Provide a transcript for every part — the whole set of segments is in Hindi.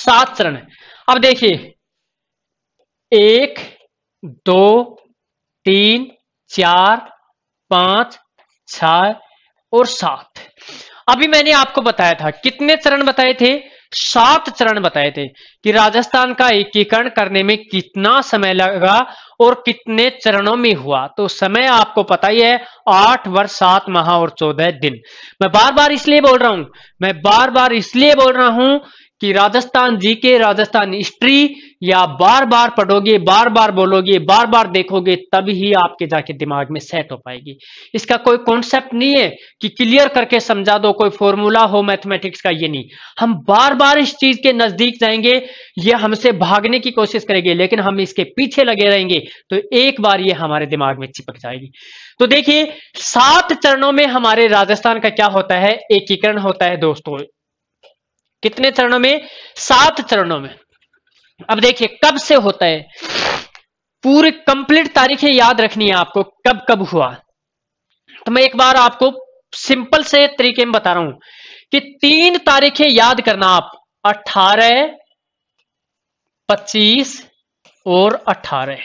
7 चरण। अब देखिए 1 2 3 4 5 6 और 7। अभी मैंने आपको बताया था कितने चरण बताए थे, 7 चरण बताए थे कि राजस्थान का एकीकरण करने में कितना समय लगा और कितने चरणों में हुआ। तो समय आपको पता ही है, 8 वर्ष 7 माह और 14 दिन। मैं बार बार इसलिए बोल रहा हूं कि राजस्थान जीके, राजस्थान हिस्ट्री या बार बार पढ़ोगे, बार बार बोलोगे, बार बार देखोगे, तभी ही आपके जाके दिमाग में सेट हो पाएगी। इसका कोई कॉन्सेप्ट नहीं है कि क्लियर करके समझा दो, कोई फॉर्मूला हो मैथमेटिक्स का, ये नहीं। हम बार बार इस चीज के नजदीक जाएंगे, ये हमसे भागने की कोशिश करेंगे, लेकिन हम इसके पीछे लगे रहेंगे तो एक बार ये हमारे दिमाग में चिपक जाएगी। तो देखिए 7 चरणों में हमारे राजस्थान का क्या होता है, एकीकरण होता है दोस्तों। कितने चरणों में, 7 चरणों में। अब देखिए कब से होता है, पूरी कंप्लीट तारीखें याद रखनी है आपको, कब कब हुआ। तो मैं एक बार आपको सिंपल से तरीके में बता रहा हूं कि 3 तारीखें याद करना आप, 18, 25 और 18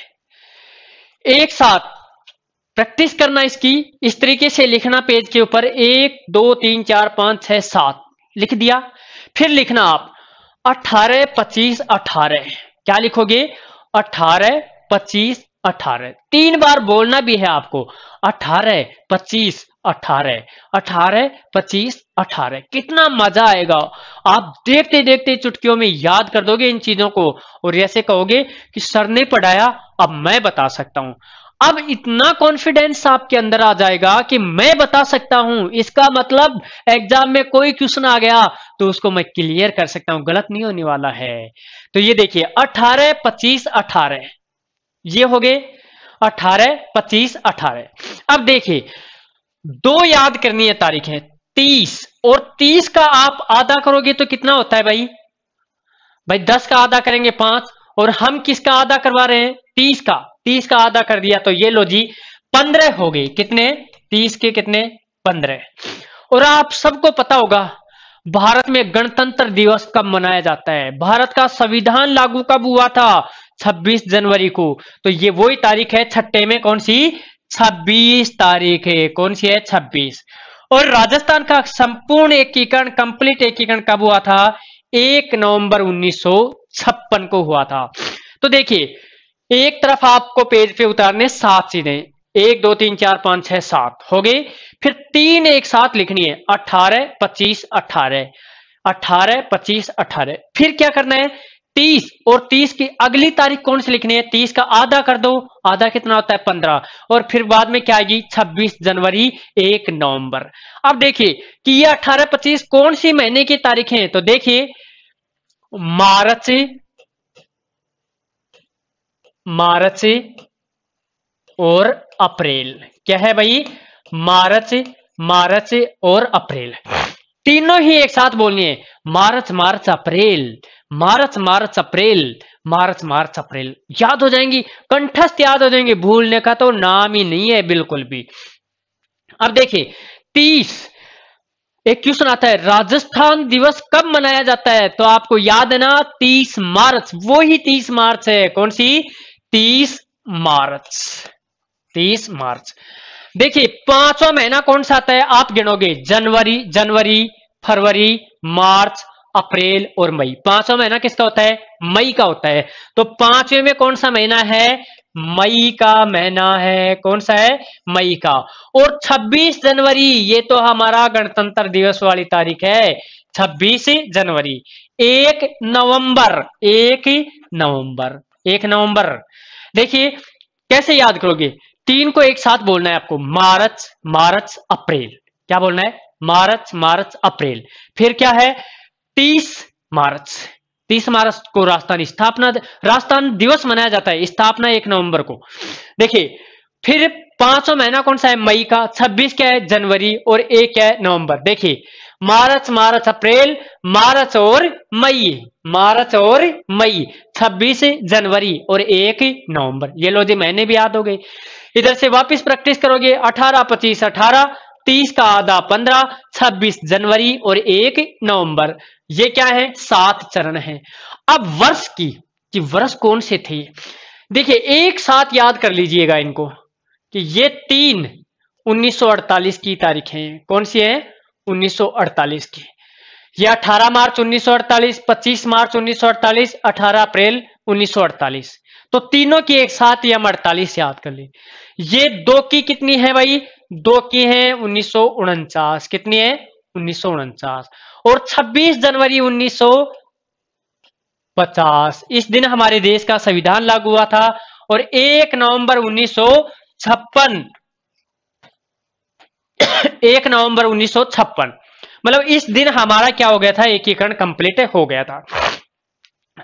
एक साथ प्रैक्टिस करना इसकी। इस तरीके से लिखना पेज के ऊपर, 1 2 3 4 5 6 7 लिख दिया। फिर लिखना आप 18 25 18। क्या लिखोगे, 18 25 18। 3 बार बोलना भी है आपको, 18 25 18 18 25 18। कितना मजा आएगा, आप देखते देखते चुटकियों में याद कर दोगे इन चीजों को और ऐसे कहोगे कि सर ने पढ़ाया, अब मैं बता सकता हूं। अब इतना कॉन्फिडेंस आपके अंदर आ जाएगा कि मैं बता सकता हूं, इसका मतलब एग्जाम में कोई क्वेश्चन आ गया तो उसको मैं क्लियर कर सकता हूं, गलत नहीं होने वाला है। तो ये देखिए 18 25 18 ये हो गए 18 25 18। अब देखिए 2 याद करनी है तारीखें, 30 और 30 का आप आधा करोगे तो कितना होता है भाई 10 का आधा करेंगे 5, और हम किसका आधा करवा रहे हैं, 30 का। 30 का आधा कर दिया तो ये लो जी 15 हो गई। कितने, 30 के कितने, 15। और आप सबको पता होगा भारत में गणतंत्र दिवस कब मनाया जाता है, भारत का संविधान लागू कब हुआ था, 26 जनवरी को। तो ये वही तारीख है छठे में, कौन सी, 26 तारीख है। कौन सी है, 26। और राजस्थान का संपूर्ण एकीकरण, कंप्लीट एकीकरण कब हुआ था, 1 नवंबर 1956 को हुआ था। तो देखिए एक तरफ आपको पेज पे उतारने 7 चीजें, 1 2 3 4 5 6 7 हो गई। फिर 3 एक साथ लिखनी है, 18 25 18 18 25 18। फिर क्या करना है, 30 और 30 की अगली तारीख कौन सी लिखनी है, 30 का आधा कर दो, आधा कितना होता है 15, और फिर बाद में क्या आएगी 26 जनवरी 1 नवंबर। अब देखिए कि ये 18 25 कौन सी महीने की तारीखें हैं, तो देखिए मार्च और अप्रैल। क्या है भाई, मार्च और अप्रैल, तीनों ही एक साथ बोलनी है, मार्च मार्च अप्रैल, मार्च मार्च अप्रैल, मार्च मार्च अप्रैल। याद हो जाएंगी, कंठस्थ याद हो जाएंगे, भूलने का तो नाम ही नहीं है बिल्कुल भी। अब देखिए 30, एक क्वेश्चन आता है राजस्थान दिवस कब मनाया जाता है, तो आपको याद है ना 30 मार्च, वो ही 30 मार्च है। कौन सी, 30 मार्च, 30 मार्च। देखिए 5वां महीना कौन सा आता है, आप गिनोगे, जनवरी फरवरी मार्च अप्रैल और मई। 5वां महीना किसका होता है, मई का होता है। तो 5वें में कौन सा महीना है, मई का महीना है। कौन सा है, मई का। और 26 जनवरी ये तो हमारा गणतंत्र दिवस वाली तारीख है, 26 जनवरी। 1 नवंबर, 1 नवंबर। देखिए कैसे याद करोगे, 3 को एक साथ बोलना है आपको, मार्च अप्रैल। क्या बोलना है, मार्च अप्रैल। फिर क्या है, 30 मार्च को राजस्थान दिवस मनाया जाता है, स्थापना 1 नवंबर को। देखिए फिर 5वां महीना कौन सा है, मई का। 26 क्या है, जनवरी, और 1 क्या है, नवंबर। देखिए मार्च अप्रैल, मार्च और मई, 26 जनवरी और 1 नवंबर। ये लो जी महीने भी याद हो गए। इधर से वापस प्रैक्टिस करोगे, 18 25 18, 30 का आधा 15, 26 जनवरी और 1 नवंबर। ये क्या है? 7 चरण है। अब वर्ष की कि वर्ष कौन से थे, देखिए एक साथ याद कर लीजिएगा इनको कि ये 3 1948 की तारीख है। कौन सी है? 1948 की। ये 18 मार्च 1948, 25 मार्च 1948, 18 अप्रैल 1948। तो तीनों की एक साथ ही हम 48 याद कर ले। ये 2 की कितनी है भाई? 2 की है 1949। कितनी है? 1949। और 26 जनवरी 1950 इस दिन हमारे देश का संविधान लागू हुआ था। और 1 नवंबर 1956 1 नवंबर 1956 मतलब इस दिन हमारा क्या हो गया था? एकीकरण कंप्लीट हो गया था।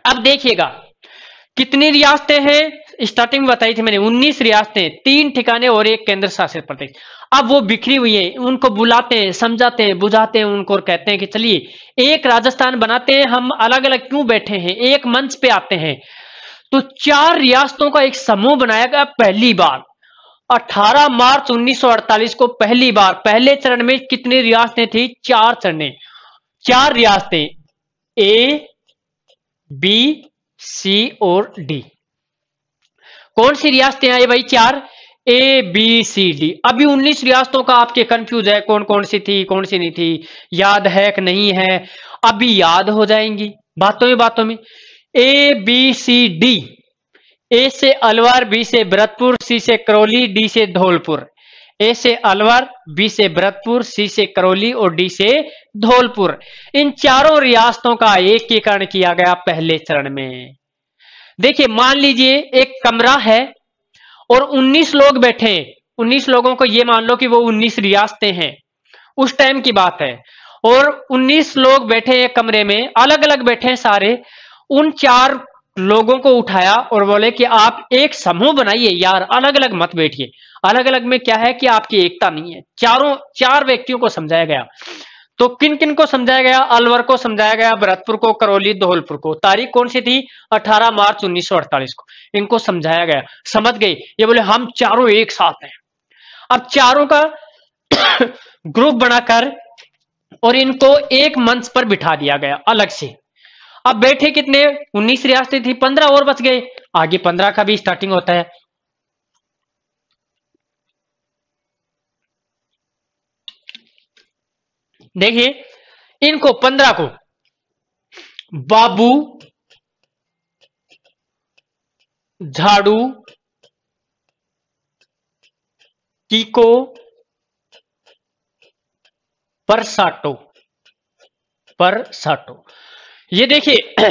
अब देखिएगा कितनी रियासतें हैं। स्टार्टिंग में बताई थी मैंने 19 रियासतें, 3 ठिकाने और 1 केंद्र शासित प्रदेश। अब वो बिखरी हुई है, उनको बुलाते हैं, समझाते हैं, बुझाते हैं उनको और कहते हैं कि चलिए एक राजस्थान बनाते हैं। हम अलग अलग क्यों बैठे हैं, एक मंच पे आते हैं। तो 4 रियासतों का एक समूह बनाया गया पहली बार 18 मार्च 1948 को। पहली बार पहले चरण में कितनी रियासतें थी? 4 चरण, 4 रियासतें ए, बी, सी और डी। कौन सी रियासतें आई भाई? 4 ए, बी, सी, डी। अभी 19 रियासतों का आपके कंफ्यूज है कौन कौन सी थी कौन सी नहीं थी, याद है कि नहीं है? अभी याद हो जाएंगी बातों में। ए, बी, सी, डी। ए से अलवर, बी से भरतपुर, सी से करौली, डी से धौलपुर। ए से अलवर, बी से भरतपुर, सी से करौली और डी से धौलपुर। इन चारों रियासतों का एकीकरण किया गया पहले चरण में। देखिए मान लीजिए एक कमरा है और 19 लोग बैठे। 19 लोगों को ये मान लो कि वो 19 रियासतें हैं, उस टाइम की बात है। और 19 लोग बैठे एक कमरे में, अलग अलग बैठे हैं सारे। उन 4 लोगों को उठाया और बोले कि आप एक समूह बनाइए यार, अलग अलग मत बैठिए। अलग अलग में क्या है कि आपकी एकता नहीं है। 4 व्यक्तियों को समझाया गया। तो किन किन को समझाया गया? अलवर को समझाया गया, भरतपुर को, करौली, धौलपुर को। तारीख कौन सी थी? 18 मार्च 1948 को इनको समझाया गया। समझ गए, ये बोले हम चारों एक साथ हैं। अब चारों का ग्रुप बनाकर और इनको एक मंच पर बिठा दिया गया अलग से। अब बैठे कितने? 19 रियासतें थी, 15 और बच गए। आगे 15 का भी स्टार्टिंग होता है। देखिए इनको 15 को बाबू, झाड़ू, कीको, परसाटो। ये देखिए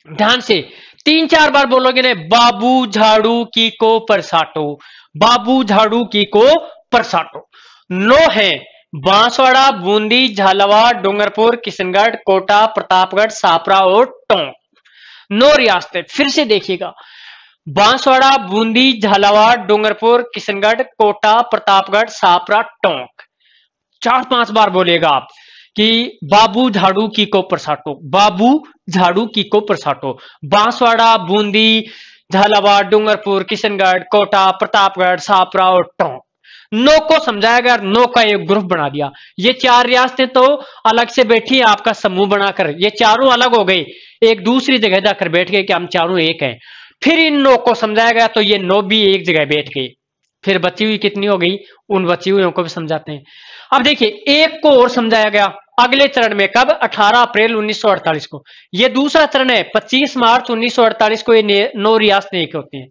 ध्यान से 3-4 बार बोलोगे ना, बाबू, झाड़ू, कीको, परसाटो। बाबू, झाड़ू, कीको, परसाटो। 9 है बांसवाड़ा, बूंदी, झालावाड़, डूंगरपुर, किशनगढ़, कोटा, प्रतापगढ़, सापरा और टोंक। 9 रियासतें। फिर से देखिएगा बांसवाड़ा, बूंदी, झालावाड़, डूंगरपुर, किशनगढ़, कोटा, प्रतापगढ़, सापरा, टोंक। 4-5 बार बोलेगा आप कि बाबू, झाड़ू, कीको, परसाटो। बाबू, झाड़ू, कीको, परसाटो। बांसवाड़ा, बूंदी, झालावाड़, डूंगरपुर, किशनगढ़, कोटा, प्रतापगढ़, सापरा और टोंक। 9 को समझाया गया, 9 का एक ग्रुप बना दिया। ये 4 रियासतें तो अलग से बैठी है आपका समूह बनाकर, ये चारों अलग हो गए, एक दूसरी जगह जाकर बैठ गए कि हम चारों एक हैं। फिर इन 9 को समझाया गया तो ये 9 भी एक जगह बैठ गए। फिर बची हुई कितनी हो गई? उन बची हुई को भी समझाते हैं। अब देखिए एक को और समझाया गया अगले चरण में। कब? 18 अप्रैल 1948 को। ये दूसरा चरण है। 25 मार्च 1948 को ये 9 रियासतें एक होती हैं।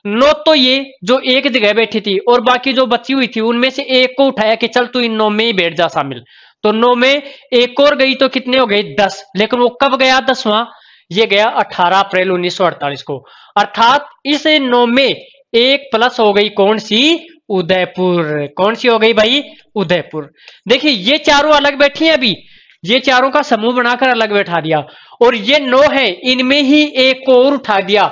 9 तो ये जो एक जगह बैठी थी और बाकी जो बची हुई थी उनमें से एक को उठाया कि चल तू इन 9 में ही बैठ जा शामिल। तो 9 में एक और गई तो कितने हो गए? 10। लेकिन वो कब गया 10वां? ये गया 18 अप्रैल 1948 को। अर्थात इस 9 में एक प्लस हो गई कौन सी? उदयपुर। कौन सी हो गई भाई? उदयपुर। देखिए ये चारों अलग बैठी हैं, अभी ये चारों का समूह बनाकर अलग बैठा दिया। और ये 9 है, इनमें ही एक को और उठा दिया।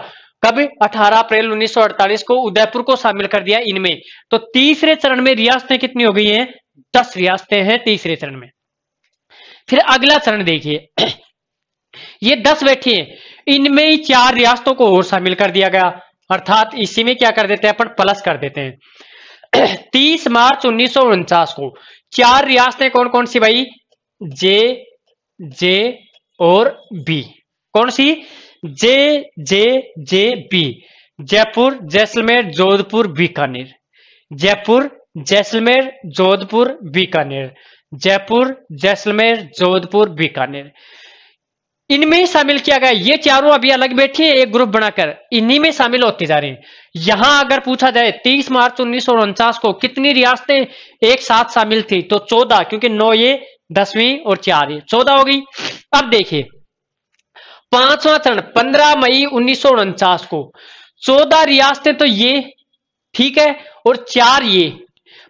कब? 18 अप्रैल 1948 को उदयपुर को शामिल कर दिया इनमें। तो तीसरे चरण में रियासतें कितनी हो गई हैं? 10 रियासतें हैं तीसरे चरण में। फिर अगला चरण देखिए ये 10 बैठी हैं, इनमें ही 4 रियासतों को और शामिल कर दिया गया। अर्थात इसी में क्या कर देते हैं अपन? प्लस कर देते हैं। 30 मार्च 1949 को 4 रियासतें कौन कौन सी भाई? जे, जे और बी। कौन सी? जे, जे, जे, बी। जयपुर, जैसलमेर, जोधपुर, बीकानेर। जयपुर, जैसलमेर, जोधपुर, बीकानेर। जयपुर, जैसलमेर, जोधपुर, बीकानेर। इनमें ही शामिल किया गया। ये चारों अभी अलग बैठी है एक ग्रुप बनाकर, इन्हीं में शामिल होते जा रहे हैं। यहां अगर पूछा जाए 30 मार्च 1949 को कितनी रियासतें एक साथ शामिल थी, तो 14, क्योंकि 9 ये, 10वीं और 4 ये 14 हो गई। अब देखिए 5वां चरण 15 मई 1949 को 14 रियासतें तो ये, ठीक है, और 4 ये,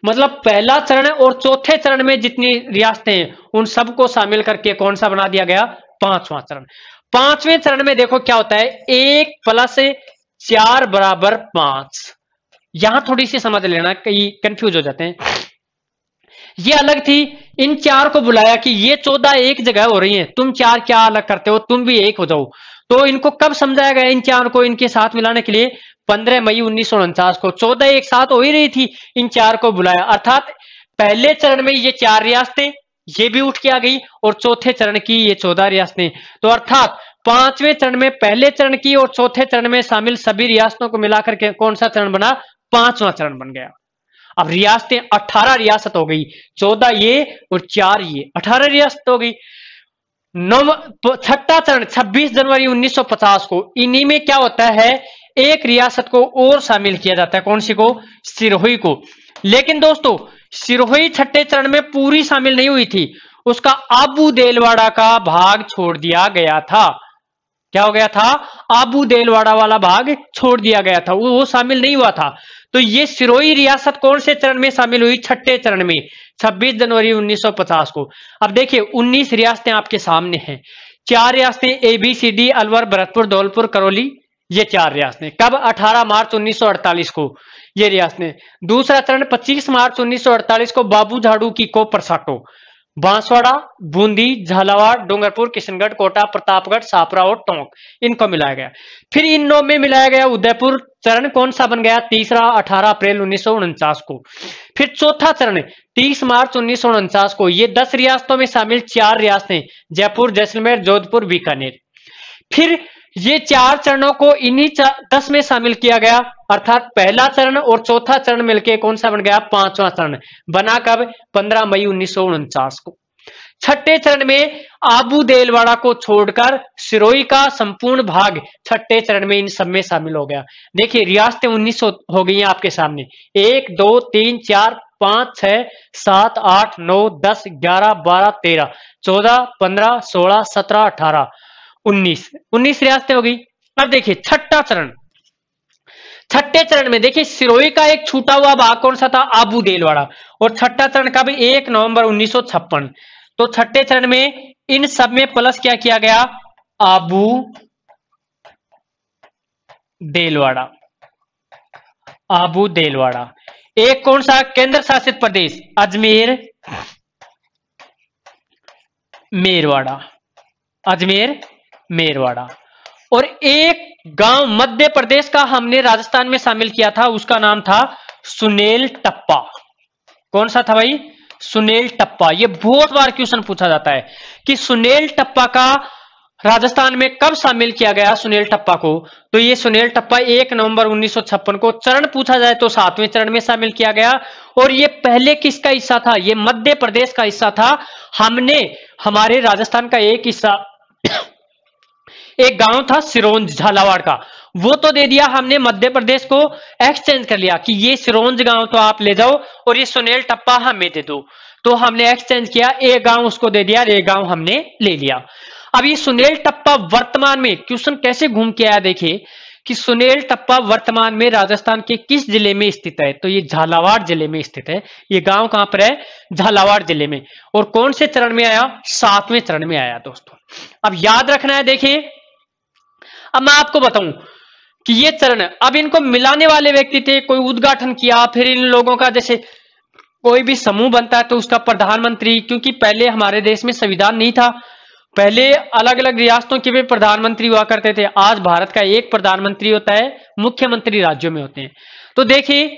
मतलब पहला चरण और चौथे चरण में जितनी रियासतें हैं उन सबको शामिल करके कौन सा बना दिया गया? 5वां चरण। 5वें चरण में देखो क्या होता है, 1 + 4 = 5। यहां थोड़ी सी समझ लेना, कई कंफ्यूज हो जाते हैं। ये अलग थी, इन 4 को बुलाया कि ये 14 एक जगह हो रही हैं, तुम 4 क्या अलग करते हो, तुम भी एक हो जाओ। तो इनको कब समझाया गया इन 4 को इनके साथ मिलाने के लिए? 15 मई 1949 को। 14 एक साथ हो ही रही थी, इन 4 को बुलाया। अर्थात पहले चरण में ये 4 रियासतें ये भी उठ के आ गई और चौथे चरण की ये 14 रियासतें। तो अर्थात 5वें चरण में पहले चरण की और चौथे चरण में शामिल सभी रियासतों को मिलाकर के कौन सा चरण बना? 5वां चरण बन गया। अब रियासतें 18 रियासत हो गई, 14 ये और 4 ये, 18 रियासत हो गई। छठा चरण 26 जनवरी 1950 को, इन्हीं में क्या होता है, एक रियासत को और शामिल किया जाता है। कौन सी को? सिरोही को। लेकिन दोस्तों सिरोही छठे चरण में पूरी शामिल नहीं हुई थी, उसका आबू देलवाड़ा का भाग छोड़ दिया गया था। क्या हो गया था? आबू देलवाड़ा वाला भाग छोड़ दिया गया था, वो शामिल नहीं हुआ था। तो ये सिरोही रियासत कौन से चरण में शामिल हुई? छठे चरण में, 26 जनवरी 1950 को। अब देखिए 19 रियासतें आपके सामने हैं। 4 रियासतें ABCD, अलवर, भरतपुर, धौलपुर, करौली, ये 4 रियासतें। कब? 18 मार्च 1948 को ये रियासतें। दूसरा चरण 25 मार्च 1948 को बाबू झाड़ू की को परसाटो, बांसवाड़ा, बूंदी, झालावाड़, डूंगरपुर, किशनगढ़, कोटा, प्रतापगढ़, छापरा और टोंक, इनको मिलाया गया। फिर इन 9 में मिलाया गया उदयपुर। चरण कौन सा बन गया? तीसरा, 18 अप्रैल 1949 को। फिर चौथा चरण 30 मार्च 1949 को, ये 10 रियासतों में शामिल 4 रियासतें, जयपुर, जैसलमेर, जोधपुर, बीकानेर। फिर ये 4 चरणों को इन्हीं 10 में शामिल किया गया, अर्थात पहला चरण और चौथा चरण मिलकर कौन सा बन गया? 5वां चरण बना। कब? 15 मई 1949 को। छठे चरण में आबू देलवाड़ा को छोड़कर सिरोही का संपूर्ण भाग छठे चरण में इन सब में शामिल हो गया। देखिए रियासतें 19 हो गई हैं आपके सामने। 1 2 3 4 5 6 7 8 9 10 11 12 13 14 15 16 17 18 19 रियासतें हो गई। अब देखिए छठा चरण। छठे चरण में देखिए सिरोही का एक छूटा हुआ भाग कौन सा था? आबू देलवाड़ा। और छठा चरण कब? 1 नवंबर 1956। तो छठे चरण में इन सब में प्लस क्या किया गया? आबू देलवाड़ा। आबू देलवाड़ा। एक कौन सा? केंद्र शासित प्रदेश अजमेर मेरवाड़ा। अजमेर मेरवाड़ा। और एक गांव मध्य प्रदेश का हमने राजस्थान में शामिल किया था, उसका नाम था सुनेल टप्पा। कौन सा था भाई? सुनेल टप्पा। ये बहुत बार क्वेश्चन पूछा जाता है कि सुनेल टप्पा का राजस्थान में कब शामिल किया गया सुनेल टप्पा को। तो ये सुनेल टप्पा 1 नवंबर 1956 को। चरण पूछा जाए तो 7वें चरण में शामिल किया गया। और ये पहले किसका हिस्सा था? ये मध्य प्रदेश का हिस्सा था। हमने हमारे राजस्थान का एक हिस्सा, एक गांव था सिरोंज झालावाड़ का, वो तो दे दिया हमने, मध्य प्रदेश को एक्सचेंज कर लिया कि ये सिरोंज गांव तो आप ले जाओ और ये सुनेल टप्पा हमें दे दो। तो हमने एक्सचेंज किया, एक गांव उसको दे दिया, एक गांव हमने ले लिया। अब ये सुनेल टप्पा वर्तमान में, क्वेश्चन कैसे घूम के आया देखिए कि सुनेल टप्पा वर्तमान में राजस्थान के किस जिले में स्थित है? तो ये झालावाड़ जिले में स्थित है। ये गांव कहां पर है? झालावाड़ जिले में। और कौन से चरण में आया? 7वें चरण में आया दोस्तों। अब याद रखना है। देखिए अब मैं आपको बताऊं कि ये चरण, अब इनको मिलाने वाले व्यक्ति थे, कोई उद्घाटन किया, फिर इन लोगों का जैसे कोई भी समूह बनता है तो उसका प्रधानमंत्री, क्योंकि पहले हमारे देश में संविधान नहीं था, पहले अलग अलग रियासतों के भी प्रधानमंत्री हुआ करते थे। आज भारत का एक प्रधानमंत्री होता है, मुख्यमंत्री राज्यों में होते हैं। तो देखिए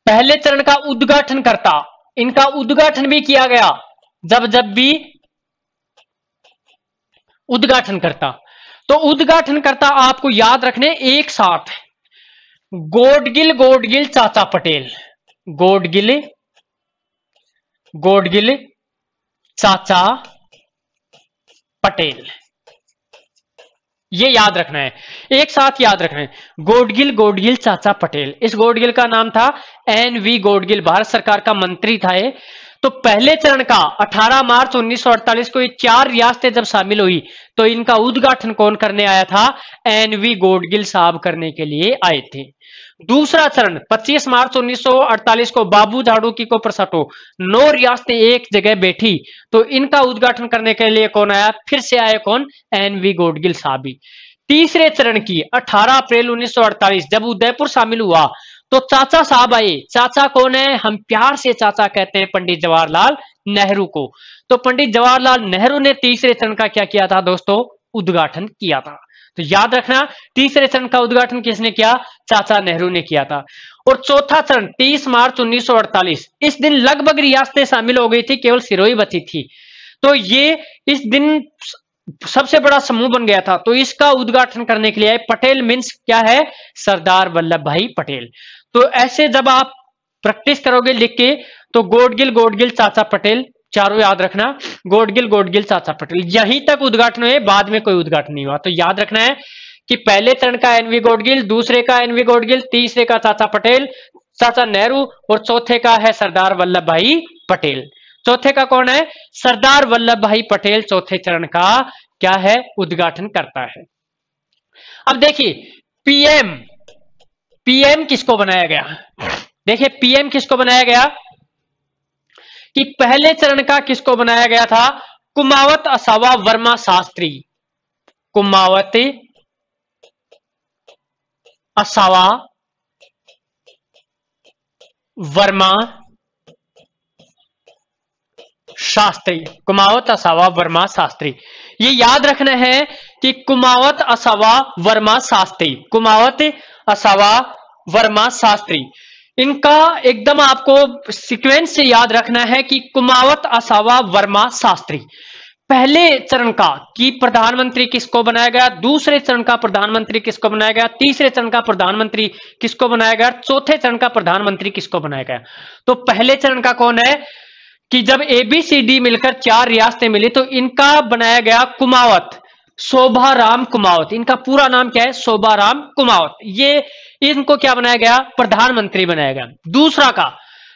पहले चरण का उद्घाटन करता, इनका उद्घाटन भी किया गया जब भी उद्घाटन करता। तो उद्घाटन करता आपको याद रखने एक साथ गोडगिल गोडगिल चाचा पटेल, गोडगिल गोडगिल चाचा पटेल, ये याद रखना है, एक साथ याद रखना है। गोडगिल गोडगिल चाचा पटेल, इस गोडगिल का नाम था एन.वी. गोडगिल, भारत सरकार का मंत्री था ये। तो पहले चरण का 18 मार्च 1948 को ये 4 रियासतें जब शामिल हुई तो इनका उद्घाटन कौन करने आया था? एन.वी. गोडगिल साहब करने के लिए आए थे। दूसरा चरण 25 मार्च 1948 को बाबू झाड़ूकी को प्रसाटो, 9 रियासतें एक जगह बैठी तो इनका उद्घाटन करने के लिए कौन आया? फिर से आए कौन? एन.वी. गोडगिल साहब ही। तीसरे चरण की 18 अप्रैल 1948 जब उदयपुर शामिल हुआ तो चाचा साहब आए। चाचा कौन है? हम प्यार से चाचा कहते हैं पंडित जवाहरलाल नेहरू को। तो पंडित जवाहरलाल नेहरू ने तीसरे चरण का क्या किया था दोस्तों? उद्घाटन किया था। तो याद रखना, तीसरे चरण का उद्घाटन किसने किया? चाचा नेहरू ने किया था। और चौथा चरण 30 मार्च 1948, इस दिन लगभग रियासतें शामिल हो गई थी, केवल सिरोही बची थी। तो ये इस दिन सबसे बड़ा समूह बन गया था, तो इसका उद्घाटन करने के लिए पटेल मीन्स क्या है? सरदार वल्लभ भाई पटेल। तो ऐसे जब आप प्रैक्टिस करोगे लिख के तो गोडगिल गोडगिल चाचा पटेल चारों याद रखना, गोडगिल गोडगिल चाचा पटेल, यहीं तक उद्घाटन हुए, बाद में कोई उद्घाटन नहीं हुआ। तो याद रखना है कि पहले चरण का एन.वी. गोडगिल, दूसरे का एन.वी. गोडगिल, तीसरे का चाचा पटेल, चाचा नेहरू और चौथे का है सरदार वल्लभ भाई पटेल। चौथे का कौन है? सरदार वल्लभ भाई पटेल चौथे चरण का क्या है? उद्घाटन करता है। अब देखिए पीएम, पीएम किसको बनाया गया? देखिए पीएम किसको बनाया गया कि पहले चरण का किसको बनाया गया था? कुमावत असावा वर्मा शास्त्री, कुमावत असावा वर्मा शास्त्री, कुमावत असावा वर्मा शास्त्री। ये याद रखना है कि कुमावत असावा वर्मा शास्त्री, कुमावत असावा वर्मा शास्त्री, इनका एकदम आपको सीक्वेंस से याद रखना है कि कुमावत असावा वर्मा शास्त्री पहले चरण का कि प्रधानमंत्री किसको बनाया गया, दूसरे चरण का प्रधानमंत्री किसको बनाया गया, तीसरे चरण का प्रधानमंत्री किसको बनाया गया, चौथे चरण का प्रधानमंत्री किसको बनाया गया। तो पहले चरण का कौन है कि जब ABCD मिलकर 4 रियासतें मिली तो इनका बनाया गया कुमावत, शोभाराम कुमावत, इनका पूरा नाम क्या है? शोभाराम कुमावत। ये इनको क्या बनाया गया? प्रधानमंत्री बनाया गया। दूसरा का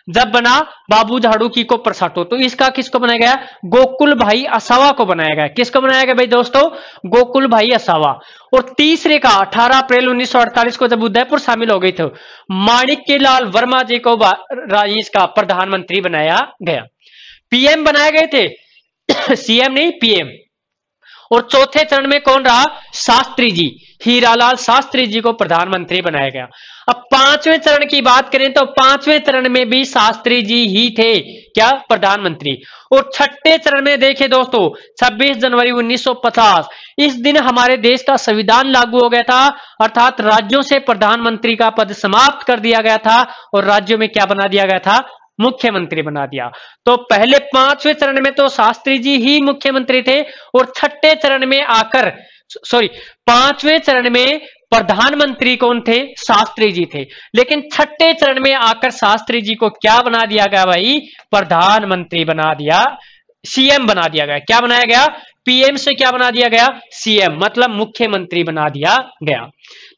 जब बना बाबू झाड़ूकी को प्रसाटो तो इसका किसको बनाया गया? गोकुल भाई असावा को बनाया गया। किसको बनाया गया भाई दोस्तों? गोकुल भाई असावा। और तीसरे का 18 अप्रैल 1948 को जब उदयपुर शामिल हो गई थे माणिक्यलाल वर्मा जी को इसका प्रधानमंत्री बनाया गया। पीएम बनाए गए थे सीएम नहीं, पीएम। और चौथे चरण में कौन रहा? शास्त्री जी, हीरालाल शास्त्री जी को प्रधानमंत्री बनाया गया। अब पांचवें चरण की बात करें तो पांचवें चरण में भी शास्त्री जी ही थे क्या? प्रधानमंत्री। और छठे चरण में देखिए दोस्तों 26 जनवरी 1950, इस दिन हमारे देश का संविधान लागू हो गया था, अर्थात राज्यों से प्रधानमंत्री का पद समाप्त कर दिया गया था और राज्यों में क्या बना दिया गया था? मुख्यमंत्री बना दिया। तो पहले पांचवें चरण में तो शास्त्री जी ही मुख्यमंत्री थे और छठे चरण में आकर पांचवें चरण में प्रधानमंत्री कौन थे? शास्त्री जी थे। लेकिन छठे चरण में आकर शास्त्री जी को क्या बना दिया गया भाई? प्रधानमंत्री बना दिया, सीएम बना दिया गया। क्या बनाया गया? पीएम से क्या बना दिया गया? सीएम, मतलब मुख्यमंत्री बना दिया गया।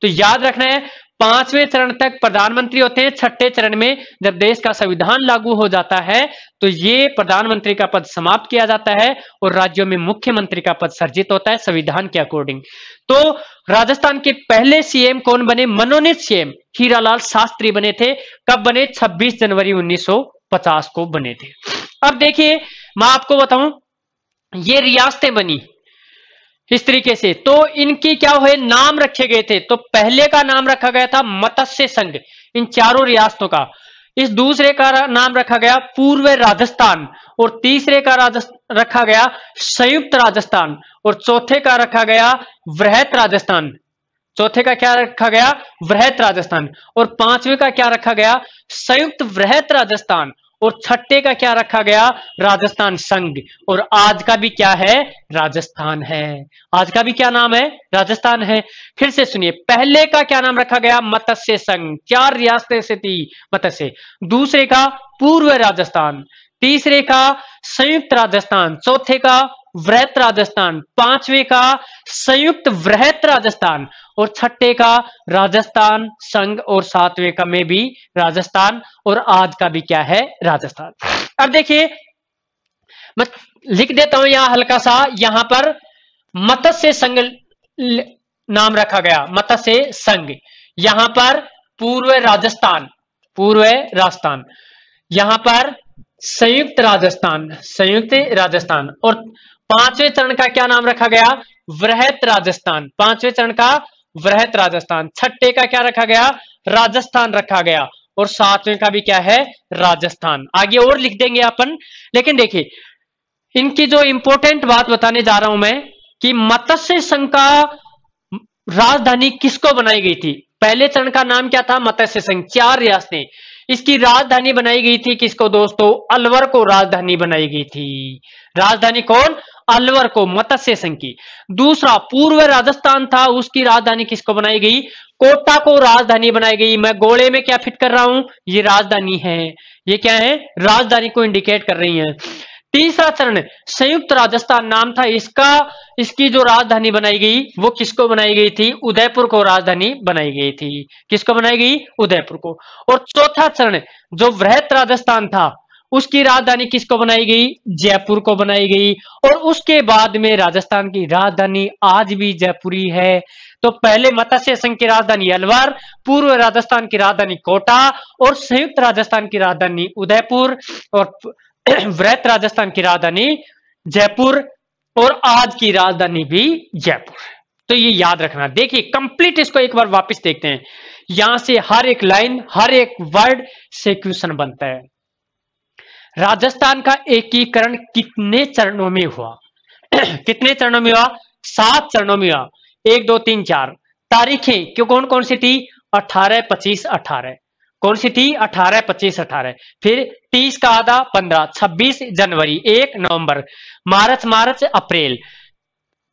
तो याद रखना है पांचवें चरण तक प्रधानमंत्री होते हैं, छठे चरण में जब देश का संविधान लागू हो जाता है तो ये प्रधानमंत्री का पद समाप्त किया जाता है और राज्यों में मुख्यमंत्री का पद सर्जित होता है संविधान के अकॉर्डिंग। तो राजस्थान के पहले सीएम कौन बने? मनोनीत सीएम हीरालाल शास्त्री बने थे। कब बने? 26 जनवरी 1950 को बने थे। अब देखिए मैं आपको बताऊं, ये रियासतें बनी इस तरीके से, तो इनकी क्या हुए? नाम रखे गए थे। तो पहले का नाम रखा गया था मत्स्य संघ, इन चारों रियासतों का। इस दूसरे का नाम रखा गया पूर्व राजस्थान और तीसरे का रखा गया संयुक्त राजस्थान और चौथे का रखा गया वृहत राजस्थान। चौथे का क्या रखा गया, वृहत राजस्थान, और पांचवें का क्या रखा गया, संयुक्त वृहत राजस्थान, और छठे का क्या रखा गया, राजस्थान संघ, और आज का भी क्या है, राजस्थान है। आज का भी क्या नाम है, राजस्थान है। फिर से सुनिए, पहले का क्या नाम रखा गया, मत्स्य संघ, 4 रियासतें से थी मत्स्य। दूसरे का पूर्व राजस्थान, तीसरे का संयुक्त राजस्थान, चौथे का वृहत राजस्थान, पांचवे का संयुक्त वृहत राजस्थान, और छठे का राजस्थान संघ, और सातवें का में भी राजस्थान, और आज का भी क्या है, राजस्थान। अब देखिए मैं लिख देता हूं यहां हल्का सा, यहां पर मत्स्य संघ नाम रखा गया, मत्स्य संघ। यहां पर पूर्व राजस्थान, पूर्व राजस्थान, यहां पर संयुक्त राजस्थान, संयुक्त राजस्थान, और पांचवें चरण का क्या नाम रखा गया, वृहत राजस्थान, पांचवें चरण का वृहत राजस्थान। छठे का क्या रखा गया, राजस्थान रखा गया, और सातवें का भी क्या है, राजस्थान। आगे और लिख देंगे अपन, लेकिन देखिए इनकी जो इंपॉर्टेंट बात बताने जा रहा हूं मैं, कि मत्स्य संघ का राजधानी किसको बनाई गई थी। पहले चरण का नाम क्या था, मत्स्य संघ, 4 रियासतें। इसकी राजधानी बनाई गई थी किसको दोस्तों, अलवर को राजधानी बनाई गई थी। राजधानी कौन, अलवर को, मत्स्य संघ की। दूसरा पूर्व राजस्थान था, उसकी राजधानी किसको बनाई गई, कोटा को राजधानी बनाई गई। मैं गोले में क्या फिट कर रहा हूं, ये राजधानी है, ये क्या है, राजधानी को इंडिकेट कर रही है। तीसरा चरण संयुक्त राजस्थान नाम था इसका, इसकी जो राजधानी बनाई गई वो किसको बनाई गई थी, उदयपुर को राजधानी बनाई गई थी। किसको बनाई गई, उदयपुर को। और चौथा चरण जो वृहत राजस्थान था, उसकी राजधानी किसको बनाई गई, जयपुर को बनाई गई। और उसके बाद में राजस्थान की राजधानी आज भी जयपुरी है। तो पहले मत्स्य संघ की राजधानी अलवर, पूर्व राजस्थान की राजधानी कोटा, और संयुक्त राजस्थान की राजधानी उदयपुर, और वृहत राजस्थान की राजधानी जयपुर, और आज की राजधानी भी जयपुर। तो ये याद रखना। देखिए कंप्लीट इसको एक बार वापस देखते हैं, यहां से हर एक लाइन, हर एक वर्ड से क्वेश्चन बनता है। राजस्थान का एकीकरण कितने चरणों में हुआ कितने चरणों में हुआ, 7 चरणों में हुआ। 1 2 3 4 तारीखें क्यों, कौन कौन सी थी, 18 25 18, कौन सी थी, 18 25 18। फिर 30 का आधा 15, 26 जनवरी, 1 नवंबर, मार्च अप्रैल,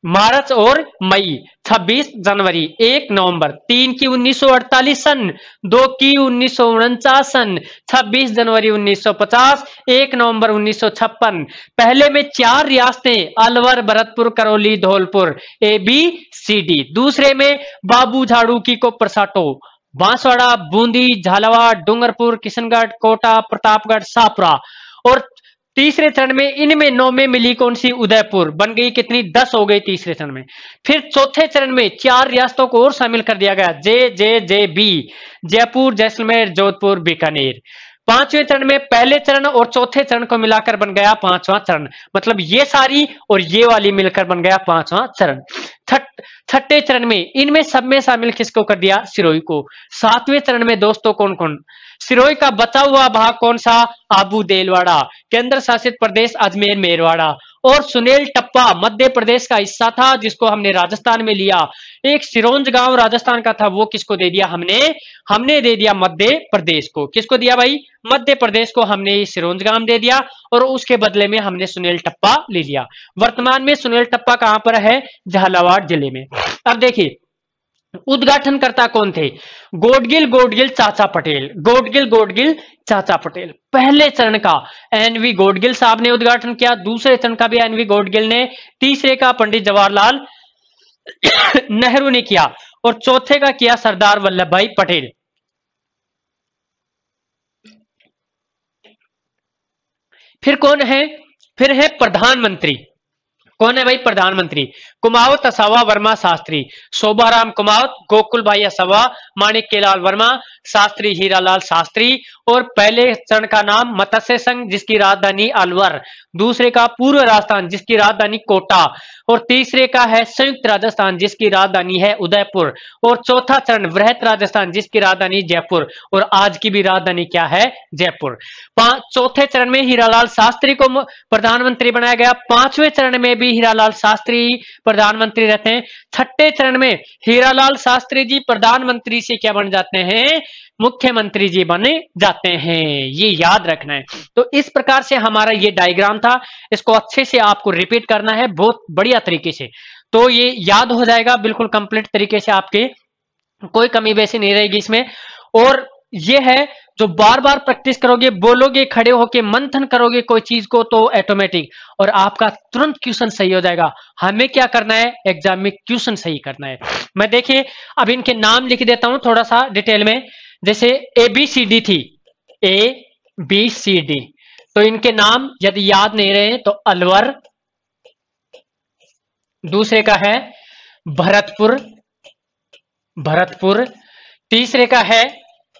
मार्च और मई, 26 जनवरी, 1 नवंबर, 3 की 1948 सन, 2 की 1949 सन, 26 जनवरी 1950, 1 नवंबर 1956। पहले में 4 रियासतें, अलवर, भरतपुर, करौली, धौलपुर, ABCD। दूसरे में बाबू झाड़ू की को प्रसाटो, बांसवाड़ा, बूंदी, झालावाड़, डूंगरपुर, किशनगढ़, कोटा, प्रतापगढ़, शाहपुरा। और तीसरे चरण में इनमें 9 में मिली कौन सी, उदयपुर, बन गई कितनी, 10 हो गई तीसरे चरण में। फिर चौथे चरण में 4 रियासतों को और शामिल कर दिया गया, JB, जयपुर, जैसलमेर, जोधपुर, बीकानेर। पांचवें चरण में पहले चरण और चौथे चरण को मिलाकर बन गया 5वां चरण, मतलब ये सारी और ये वाली मिलकर बन गया 5वां चरण। छठे चरण में इनमें सब में शामिल किसको कर दिया, सिरोही को। 7वें चरण में दोस्तों कौन कौन, सिरोही का बचा हुआ भाग कौन सा, आबू देलवाड़ा, केंद्र शासित प्रदेश अजमेर मेरवाड़ा। और सुनेल टप्पा मध्य प्रदेश का हिस्सा था जिसको हमने राजस्थान में लिया। एक सिरोंज गांव राजस्थान का था, वो किसको दे दिया, हमने दे दिया मध्य प्रदेश को। किसको दिया भाई, मध्य प्रदेश को हमने सिरोंज गांव दे दिया, और उसके बदले में हमने सुनेल टप्पा ले लिया। वर्तमान में सुनेल टप्पा कहां पर है, झालावाड़ जिले में। अब देखिए उद्घाटनकर्ता कौन थे, गोडगिल चाचा पटेल, गोडगिल चाचा पटेल। पहले चरण का NV गोडगिल साहब ने उद्घाटन किया, दूसरे चरण का भी NV गोडगिल ने, तीसरे का पंडित जवाहरलाल नेहरू ने किया, और चौथे का किया सरदार वल्लभ भाई पटेल। फिर कौन है, फिर है प्रधानमंत्री। कौन है भाई, प्रधानमंत्री, कुमावत असावा वर्मा शास्त्री, शोभाराम कुमावत, गोकुल भाई असावा, माणिक के लाल वर्मा, शास्त्री हीरालाल शास्त्री। और पहले चरण का नाम मत्स्य संघ जिसकी राजधानी अलवर, दूसरे का पूर्व राजस्थान जिसकी राजधानी कोटा, और तीसरे का है संयुक्त राजस्थान जिसकी राजधानी है उदयपुर, और चौथा चरण वृहत राजस्थान जिसकी राजधानी जयपुर, और आज की भी राजधानी क्या है, जयपुर। चौथे चरण में हीरालाल शास्त्री को प्रधानमंत्री बनाया गया, पांचवें चरण में भी हीरालाल शास्त्री प्रधानमंत्री रहते हैं, छठे चरण में हीरालाल शास्त्री जी प्रधानमंत्री से क्या बन जाते हैं, मुख्यमंत्री जी बने जाते हैं। ये याद रखना है। तो इस प्रकार से हमारा ये डायग्राम था, इसको अच्छे से आपको रिपीट करना है बहुत बढ़िया तरीके से, तो ये याद हो जाएगा बिल्कुल कंप्लीट तरीके से, आपके कोई कमी बेसी नहीं रहेगी इसमें। और ये है जो बार बार प्रैक्टिस करोगे, बोलोगे, खड़े होके मंथन करोगे कोई चीज को, तो ऑटोमेटिक और आपका तुरंत क्वेश्चन सही हो जाएगा। हमें क्या करना है, एग्जाम में क्वेश्चन सही करना है। मैं देखिए अब इनके नाम लिख देता हूं थोड़ा सा डिटेल में। जैसे ABCD थी, ABCD, तो इनके नाम यदि याद नहीं रहे तो अलवर, दूसरे का है भरतपुर, भरतपुर, तीसरे का है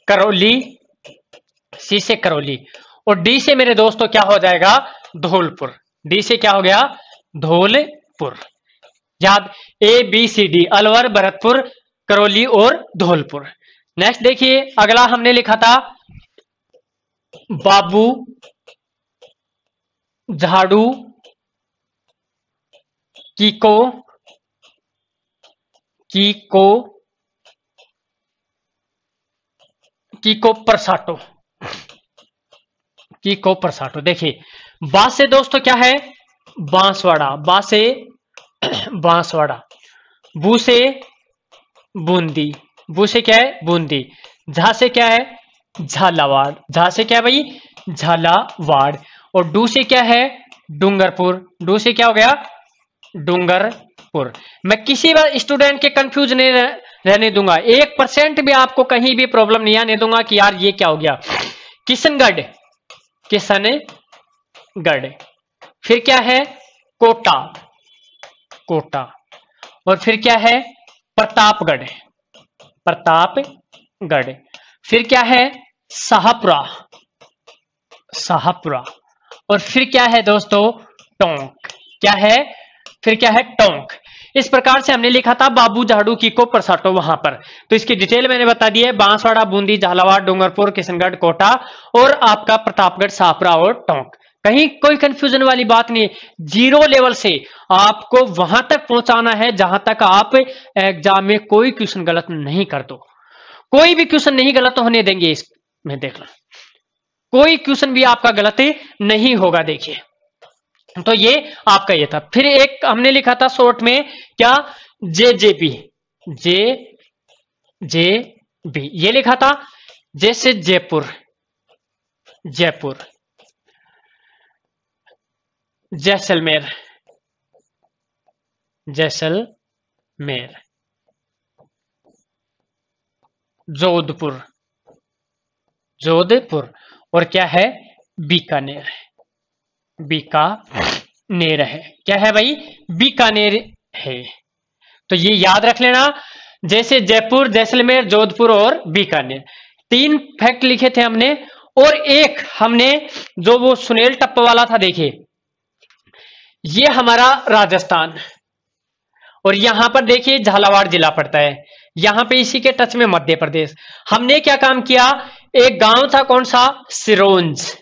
करौली, C से करौली, और D से मेरे दोस्तों क्या हो जाएगा, धौलपुर। D से क्या हो गया, धौलपुर। याद, ABCD, अलवर, भरतपुर, करौली और धौलपुर। नेक्स्ट देखिए अगला हमने लिखा था बाबू, झाड़ू, कीको, कीको, कीको परसाटो, कीको परसाटो। देखिए बा से दोस्तों क्या है, बांसवाड़ा, बा से बांसवाड़ा, बू से बूंदी, बू से क्या है, बूंदी, झा से क्या है, झालावाड़, झा से क्या है भाई, झालावाड़, और डू से क्या है, डूंगरपुर, डू से क्या हो गया, डूंगरपुर। मैं किसी बार स्टूडेंट के कंफ्यूज नहीं रहने दूंगा, 1% भी आपको कहीं भी प्रॉब्लम नहीं आने दूंगा कि यार ये क्या हो गया। किशनगढ़, किशनगढ़, फिर क्या है, कोटा, कोटा, और फिर क्या है, प्रतापगढ़, प्रतापगढ़, फिर क्या है, शाहपुरा, शाहपुरा, और फिर क्या है दोस्तों, टोंक, क्या है, फिर क्या है, टोंक। इस प्रकार से हमने लिखा था बाबू, झाड़ू, कीको, परसाटो वहां पर। तो इसकी डिटेल मैंने बता दी है, बांसवाड़ा, बूंदी, झालावाड़, डूंगरपुर, किशनगढ़, कोटा, और आपका प्रतापगढ़, शाहपुरा और टोंक। कहीं कोई कंफ्यूजन वाली बात नहीं है। जीरो लेवल से आपको वहां तक पहुंचाना है जहां तक आप एग्जाम में कोई क्वेश्चन गलत नहीं कर दो। कोई भी क्वेश्चन नहीं गलत होने देंगे इसमें, देख लो कोई क्वेश्चन भी आपका गलत नहीं होगा। देखिए तो ये आपका ये था। फिर एक हमने लिखा था शॉर्ट में क्या, JJB, JJB ये लिखा था। जैसे जयपुर, जयपुर, जैसलमेर, जैसलमेर, जोधपुर, जोधपुर, और क्या है, बीकानेर, बीकानेर है, क्या है भाई, बीकानेर है। तो ये याद रख लेना, जैसे जयपुर, जैसलमेर, जोधपुर और बीकानेर। 3 फैक्ट लिखे थे हमने, और एक हमने जो वो सुनील टप्पा वाला था, देखिए ये हमारा राजस्थान, और यहां पर देखिए झालावाड़ जिला पड़ता है, यहां पे इसी के टच में मध्य प्रदेश। हमने क्या काम किया, एक गांव था कौन सा, सिरोंज,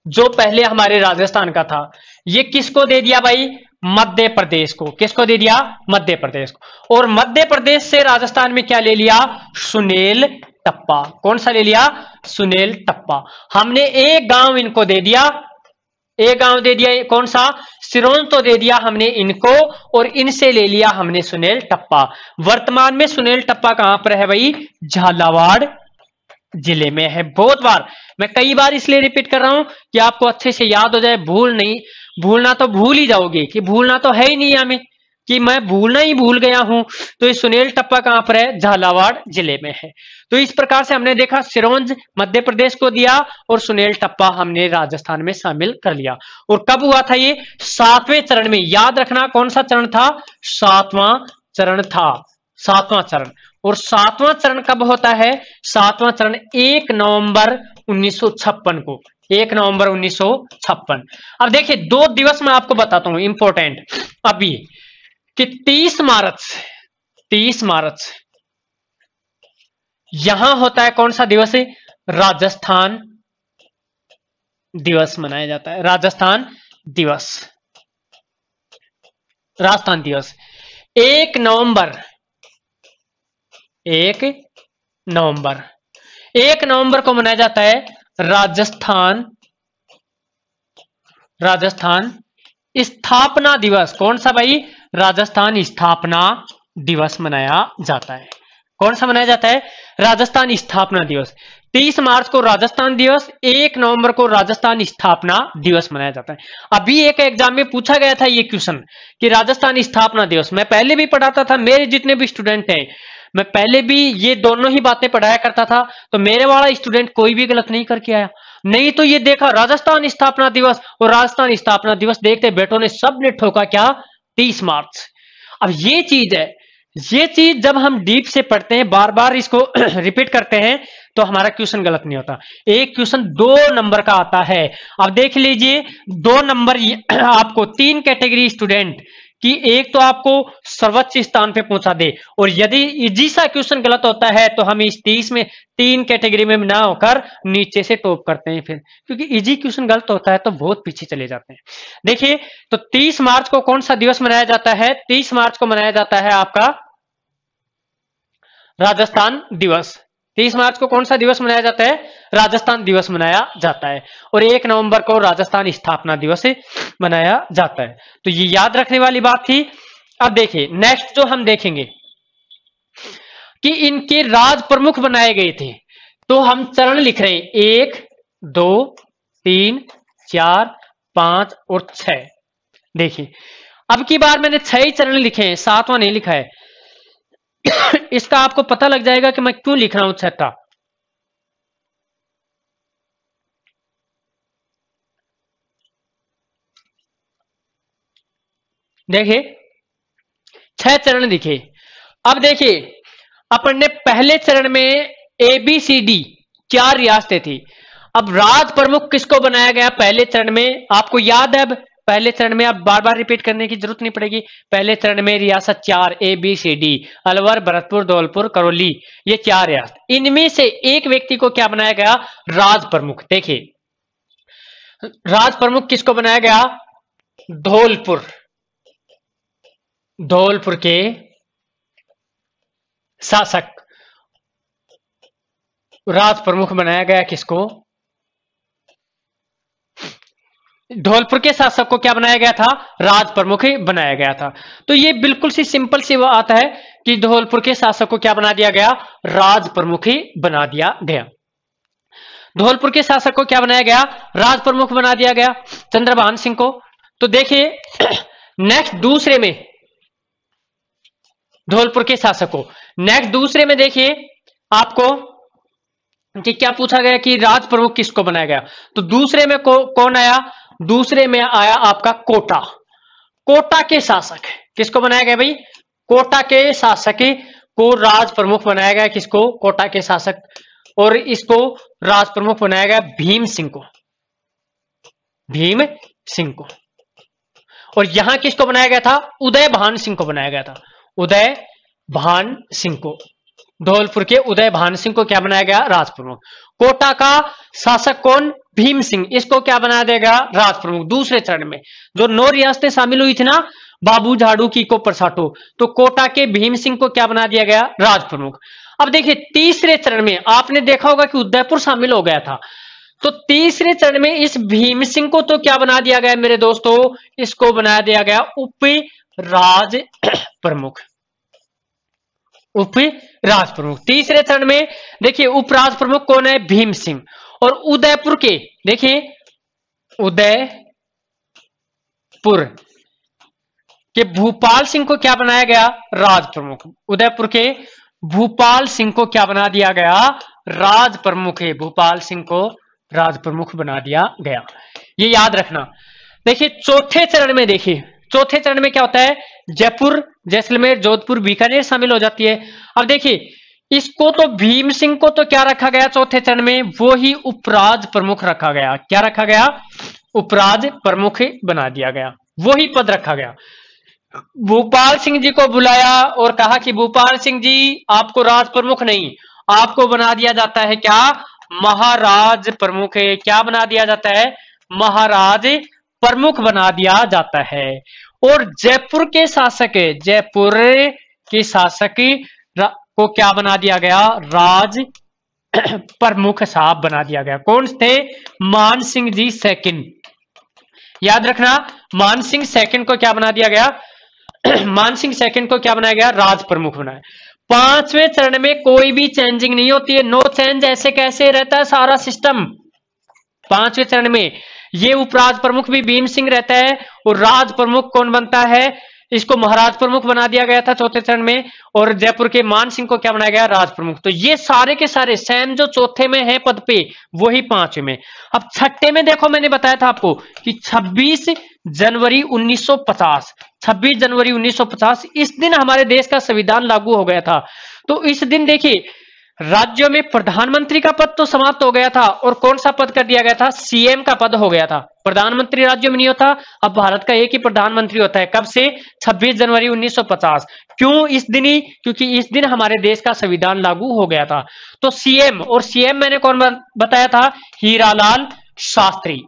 जो पहले हमारे राजस्थान का था, ये किसको दे दिया भाई, मध्य प्रदेश को। किसको दे दिया, मध्य प्रदेश को। और मध्य प्रदेश से राजस्थान में क्या ले लिया, सुनील टप्पा। कौन सा ले लिया, सुनील टप्पा। हमने एक गांव इनको दे दिया, एक गांव दे दिया, कौन सा, सिरोंज तो दे दिया हमने इनको, और इनसे ले लिया हमने सुनील टप्पा। वर्तमान में सुनील टप्पा कहां पर है भाई, झालावाड़ जिले में है। बहुत बार, मैं कई बार इसलिए रिपीट कर रहा हूं कि आपको अच्छे से याद हो जाए, भूल नहीं, भूलना तो भूल ही जाओगे, कि भूलना तो है ही नहीं हमें, कि मैं भूलना ही भूल गया हूं। तो ये सुनील टप्पा कहां पर है, झालावाड़ जिले में है। तो इस प्रकार से हमने देखा, सिरोंज मध्य प्रदेश को दिया और सुनील टप्पा हमने राजस्थान में शामिल कर लिया। और कब हुआ था ये, 7वें चरण में। याद रखना कौन सा चरण था, 7वां चरण था, 7वां चरण। और 7वां चरण कब होता है, 7वां चरण 1 नवंबर 1956 को, 1 नवंबर 1956। अब देखिए 2 दिवस मैं आपको बताता हूं इंपॉर्टेंट। अभी कि 30 मार्च यहां होता है कौन सा दिवस है? राजस्थान दिवस मनाया जाता है। राजस्थान दिवस। 1 नवंबर को मनाया जाता है राजस्थान स्थापना दिवस। कौन सा भाई? राजस्थान स्थापना दिवस मनाया जाता है। कौन सा मनाया जाता है? राजस्थान स्थापना दिवस। 30 मार्च को राजस्थान दिवस, 1 नवंबर को राजस्थान स्थापना दिवस मनाया जाता है। अभी एक एग्जाम में पूछा गया था ये क्वेश्चन कि राजस्थान स्थापना दिवस, मैं पहले भी पढ़ाता था, मेरे जितने भी स्टूडेंट हैं मैं पहले भी ये दोनों ही बातें पढ़ाया करता था, तो मेरे वाला स्टूडेंट कोई भी गलत नहीं करके आया। नहीं तो ये देखा राजस्थान स्थापना दिवस और राजस्थान स्थापना दिवस देखते बेटों ने सबने ठोका क्या? 30 मार्च। अब ये चीज जब हम डीप से पढ़ते हैं, बार बार इसको रिपीट करते हैं, तो हमारा क्वेश्चन गलत नहीं होता। एक क्वेश्चन 2 नंबर का आता है। अब देख लीजिए 2 नंबर आपको 3 कैटेगरी स्टूडेंट कि एक तो आपको सर्वोच्च स्थान पे पहुंचा दे, और यदि इजी सा क्वेश्चन गलत होता है तो हम इस 30 में 3 कैटेगरी में ना होकर नीचे से टॉप करते हैं फिर, क्योंकि इजी क्वेश्चन गलत होता है तो बहुत पीछे चले जाते हैं। देखिए तो 30 मार्च को कौन सा दिवस मनाया जाता है? 30 मार्च को मनाया जाता है आपका राजस्थान दिवस। 30 मार्च को कौन सा दिवस मनाया जाता है? राजस्थान दिवस मनाया जाता है। और 1 नवंबर को राजस्थान स्थापना दिवस मनाया जाता है। तो ये याद रखने वाली बात थी। अब देखिए नेक्स्ट जो हम देखेंगे कि इनके राज प्रमुख बनाए गए थे, तो हम चरण लिख रहे हैं 1 2 3 4 5 और 6। देखिए अब की बार मैंने 6 ही चरण लिखे हैं, 7वां नहीं लिखा है। इसका आपको पता लग जाएगा कि मैं क्यों लिख रहा हूं 6था। देखिए 6 चरण लिखे। अब देखिए अपन ने पहले चरण में ABCD 4 रियासतें थी। अब राज प्रमुख किसको बनाया गया पहले चरण में? आपको याद है, अब पहले चरण में आप बार बार रिपीट करने की जरूरत नहीं पड़ेगी। पहले चरण में रियासत 4 ABCD, अलवर, भरतपुर, धौलपुर, करौली, ये 4 रियासत। इनमें से एक व्यक्ति को क्या बनाया गया? राज प्रमुख। देखिए राज प्रमुख किसको बनाया गया? धौलपुर के शासक राज प्रमुख बनाया गया। किसको? धौलपुर के शासक को क्या बनाया गया था? राज प्रमुख बनाया गया था। तो ये बिल्कुल सी सिंपल सी बात है कि धौलपुर के शासक को क्या बना दिया गया? राज प्रमुख बना दिया गया। धौलपुर के शासक को क्या बनाया गया? राज प्रमुख बना दिया गया, चंद्रभान सिंह को। तो देखिए नेक्स्ट दूसरे में धौलपुर के शासक को, नेक्स्ट दूसरे में देखिए आपको कि क्या पूछा गया कि राज प्रमुख किसको बनाया गया। तो दूसरे में कौन आया? दूसरे में आया आपका कोटा के शासक। किसको बनाया गया भाई? कोटा के शासक को राज प्रमुख बनाया गया। किसको? कोटा के शासक। और इसको राज प्रमुख बनाया गया भीम सिंह को। और यहां किसको बनाया गया था? उदय भान सिंह को बनाया गया था। उदय भान सिंह को, धौलपुर के उदय भान सिंह को क्या बनाया गया? राज प्रमुख। कोटा का शासक कौन? भीम सिंह। इसको क्या बना देगा? राज प्रमुख। दूसरे चरण में जो 9 रियासतें शामिल हुई थी ना, बाबू झाड़ू की को परसाटो, तो कोटा के भीम सिंह को क्या बना दिया गया? राज प्रमुख। अब देखिए तीसरे चरण में आपने देखा होगा कि उदयपुर शामिल हो गया था। तो तीसरे चरण में इस भीम सिंह को तो क्या बना दिया गया मेरे दोस्तों? इसको बना दिया गया उप राज प्रमुख। उप राज प्रमुख। तीसरे चरण में देखिए उपराज प्रमुख कौन है? भीम सिंह। और उदयपुर के देखिए उदयपुर के भूपाल सिंह को क्या बनाया गया? राज प्रमुख। उदयपुर के भूपाल सिंह को क्या बना दिया गया? राज प्रमुख है। भूपाल सिंह को राज प्रमुख बना दिया गया। ये याद रखना। देखिए चौथे चरण में, देखिए चौथे चरण में क्या होता है? जयपुर, जैसलमेर, जोधपुर, बीकानेर शामिल हो जाती है। अब देखिए इसको तो भीम सिंह को तो क्या रखा गया चौथे चरण में? वो ही उपराज प्रमुख रखा गया। क्या रखा गया? उपराज प्रमुख बना दिया गया, वो ही पद रखा गया। भूपाल सिंह जी को बुलाया और कहा कि भूपाल सिंह जी, आपको राज प्रमुख नहीं, आपको बना दिया जाता है क्या, महाराज प्रमुख। है क्या बना दिया जाता है, महाराज प्रमुख बना दिया जाता है। और जयपुर के शासक, जयपुर के शासक को क्या बना दिया गया, राज प्रमुख साहब बना दिया गया। कौन थे, मान सिंह जी सेकंड। याद रखना, मान सिंह सेकंड को क्या बना दिया गया, मान सिंह सेकंड को क्या बनाया गया, राज प्रमुख बनाया। पांचवें चरण में कोई भी चेंजिंग नहीं होती है, नो चेंज, ऐसे कैसे रहता है सारा सिस्टम। पांचवें चरण में ये उपराज प्रमुख भी भीम सिंह रहता है और राज प्रमुख कौन बनता है, इसको महाराज प्रमुख बना दिया गया था चौथे चरण में, और जयपुर के मान सिंह को क्या बनाया गया, राज प्रमुख। तो ये सारे के सारे सेम जो चौथे में है पद पे, वही पांचवें में। अब छठे में देखो, मैंने बताया था आपको कि 26 जनवरी 1950, 26 जनवरी 1950 इस दिन हमारे देश का संविधान लागू हो गया था। तो इस दिन देखिए, राज्यों में प्रधानमंत्री का पद तो समाप्त हो गया था और कौन सा पद कर दिया गया था, सीएम का पद हो गया था। प्रधानमंत्री राज्यों में नहीं होता, अब भारत का एक ही प्रधानमंत्री होता है। कब से, 26 जनवरी 1950। क्यों इस दिन ही, क्योंकि इस दिन हमारे देश का संविधान लागू हो गया था। तो सीएम, और सीएम मैंने कौन बताया था, हीरालाल शास्त्री,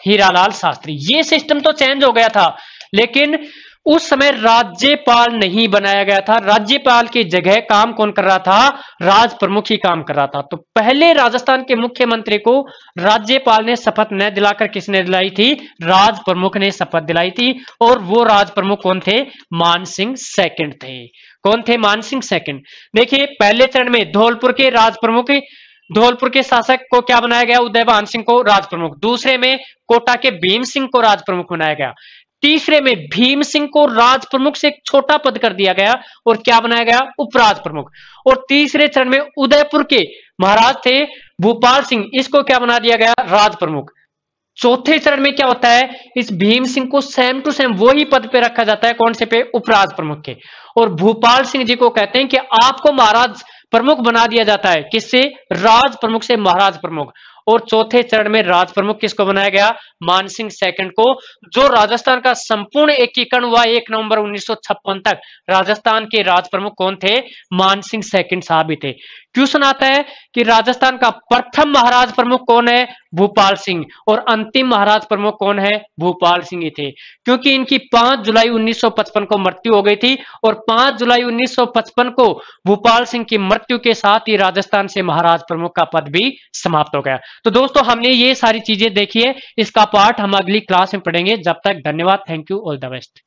हीरालाल शास्त्री। ये सिस्टम तो चेंज हो गया था, लेकिन उस समय राज्यपाल नहीं बनाया गया था। राज्यपाल की जगह काम कौन कर रहा था, राज प्रमुख ही काम कर रहा था। तो पहले राजस्थान के मुख्यमंत्री को राज्यपाल ने शपथ न दिलाकर किसने दिलाई थी, राज प्रमुख ने शपथ दिलाई थी। और वो राज प्रमुख कौन थे, मान सिंह सेकंड थे। कौन थे, मान सिंह सेकंड। देखिए, पहले चरण में धौलपुर के राज प्रमुख, धौलपुर के शासक को क्या बनाया गया, उदयभान सिंह को राज प्रमुख। दूसरे में कोटा के भीम सिंह को राज प्रमुख बनाया गया। तीसरे में भीम सिंह को राज प्रमुख से एक छोटा पद कर दिया गया और क्या बनाया गया, उपराज प्रमुख। और तीसरे चरण में उदयपुर के महाराज थे भूपाल सिंह, इसको क्या बना दिया गया, राज प्रमुख। चौथे चरण में क्या होता है, इस भीम सिंह को सेम टू सेम वही पद पे रखा जाता है, कौन से पे, उपराज प्रमुख के। और भूपाल सिंह जी को कहते हैं कि आपको महाराज प्रमुख बना दिया जाता है, किससे, राज प्रमुख से महाराज प्रमुख। और चौथे चरण में राज प्रमुख किसको बनाया गया, मान सिंह सेकंड को। जो राजस्थान का संपूर्ण एकीकरण हुआ 1 नवंबर 1956 तक, राजस्थान के राज प्रमुख कौन थे, मान सिंह सेकंड साहब ही थे। क्वेश्चन आता है कि राजस्थान का प्रथम महाराज प्रमुख कौन है, भूपाल सिंह, और अंतिम महाराज प्रमुख कौन है, भूपाल सिंह ही थे। क्योंकि इनकी 5 जुलाई 1955 को मृत्यु हो गई थी और 5 जुलाई 1955 को भूपाल सिंह की मृत्यु के साथ ही राजस्थान से महाराज प्रमुख का पद भी समाप्त हो गया। तो दोस्तों, हमने ये सारी चीजें देखी है, इसका पार्ट हम अगली क्लास में पढ़ेंगे। जब तक धन्यवाद, thank you, all the best.